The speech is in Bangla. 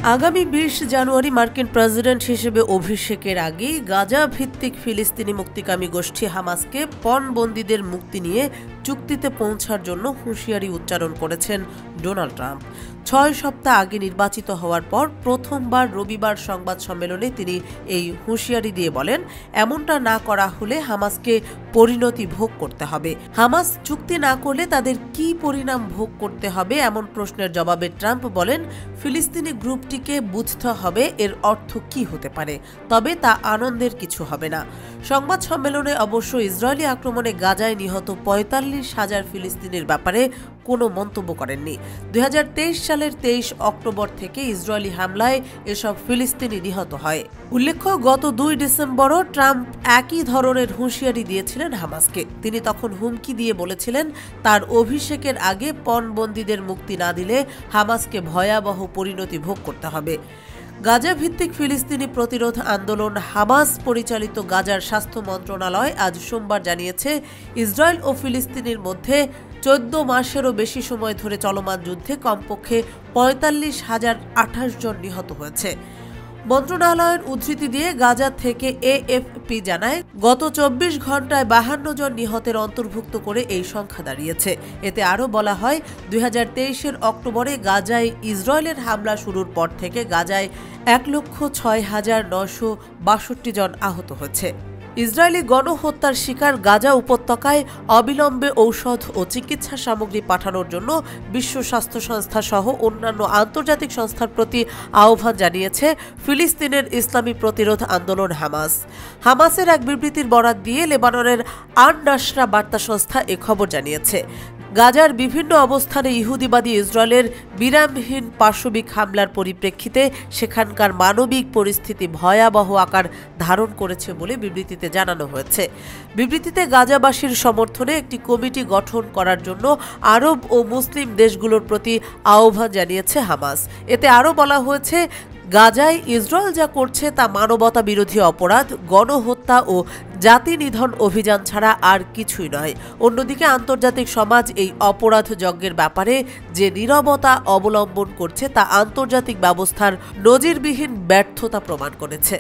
আগামী ২০ জানুয়ারি মার্কিন প্রেসিডেন্ট হিসেবে অভিষেকের আগেই গাজা ভিত্তিক ফিলিস্তিনি মুক্তিকামী গোষ্ঠী হামাসকে পণবন্দীদের মুক্তি নিয়ে চুক্তিতে পৌঁছার জন্য হুঁশিয়ারি উচ্চারণ করেছেন ডোনাল্ড ট্রাম্প। ৬ সপ্তাহ আগে নির্বাচিত হওয়ার পর প্রথমবার রবিবার সংবাদ সম্মেলনে তিনি এই হুঁশিয়ারি দিয়ে বলেন, এমনটা না করা হলে হামাসকে পরিণতি ভোগ করতে হবে। হামাস চুক্তি না করলে তাদের কি পরিণাম ভোগ করতে হবে এমন প্রশ্নের জবাবে ট্রাম্প বলেন, ফিলিস্তিনি গ্রুপটিকে বুঝতে হবে এর অর্থ কি হতে পারে, তবে তা আনন্দের কিছু হবে না। সংবাদ সম্মেলনে অবশ্য ইসরায়েলি আক্রমণে গাজায় নিহত ৪৫,০০০ ফিলিস্তিনির ব্যাপারে কোনো মন্তব্য করেননি। ২০২৩ সালের ২৩ অক্টোবর থেকে ইসরায়েলি হামলায় এসব ফিলিস্তিনি নিহত হয়। উল্লেখ্য, গত ২ ডিসেম্বরও ট্রাম্প একই ধরনের হুঁশিয়ারি দিয়েছিলেন হামাসকে। তিনি তখন হুমকি দিয়ে বলেছিলেন, তার অভিষেকের আগে পণবন্দীদের মুক্তি না দিলে হামাসকে ভয়াবহ পরিণতি ভোগ করতে হবে। গাজা ভিত্তিক ফিলিস্তিনি প্রতিরোধ আন্দোলন হামাস পরিচালিত গাজার স্বাস্থ্য মন্ত্রণালয় আজ সোমবার জানিয়েছে, ইসরায়েল ও ফিলিস্তিনির মধ্যে ১৪ মাসেরও বেশি সময় ধরে চলমান যুদ্ধে কমপক্ষে ৪৫,০২৮ জন নিহত হয়েছে। মন্ত্রণালয়ের উদ্ধৃতি দিয়ে গাজা থেকে এএফপি জানায়, গত ২৪ ঘন্টায় ৫২ জন নিহতের অন্তর্ভুক্ত করে এই সংখ্যা দাঁড়িয়েছে। এতে আরও বলা হয়, ২০২৩-এর অক্টোবরে গাজায় ইসরায়েলের হামলা শুরুর পর থেকে গাজায় ১,০৬,৯৬২ জন আহত হয়েছে। ইসরায়েলি গণহত্যার শিকার গাজা উপত্যকায় অবিলম্বে ঔষধ ও চিকিৎসা সামগ্রী পাঠানোর জন্য বিশ্ব স্বাস্থ্য সংস্থা সহ অন্যান্য আন্তর্জাতিক সংস্থার প্রতি আহ্বান জানিয়েছে ফিলিস্তিনের ইসলামী প্রতিরোধ আন্দোলন হামাস। হামাসের এক বিবৃতির বরাত দিয়ে লেবাননের আন-নাসরা বার্তা সংস্থা এ খবর জানিয়েছে। গাজার বিভিন্ন অবস্থানে ইহুদিবাদী ইসরায়েলের বিরামহীন পাশবিক হামলার পরিপ্রেক্ষিতে সেখানকার মানবিক পরিস্থিতি ভয়াবহ আকার ধারণ করেছে বলে বিবৃতিতে জানানো হয়েছে। বিবৃতিতে গাজাবাসীর সমর্থনে একটি কমিটি গঠন করার জন্য আরব ও মুসলিম দেশগুলোর প্রতি আহ্বান জানিয়েছে হামাস। এতে আরও বলা হয়েছে, গাজায় ইসরায়েল যা করছে তা মানবতা বিরোধী অপরাধ, গণহত্যা ও জাতি নিধন অভিযান ছাড়া আর কিছুই নয়। অন্যদিকে আন্তর্জাতিক সমাজ এই অপরাধ যজ্ঞের ব্যাপারে যে নীরবতা অবলম্বন করছে তা আন্তর্জাতিক ব্যবস্থার নজিরবিহীন ব্যর্থতা প্রমাণ করেছে।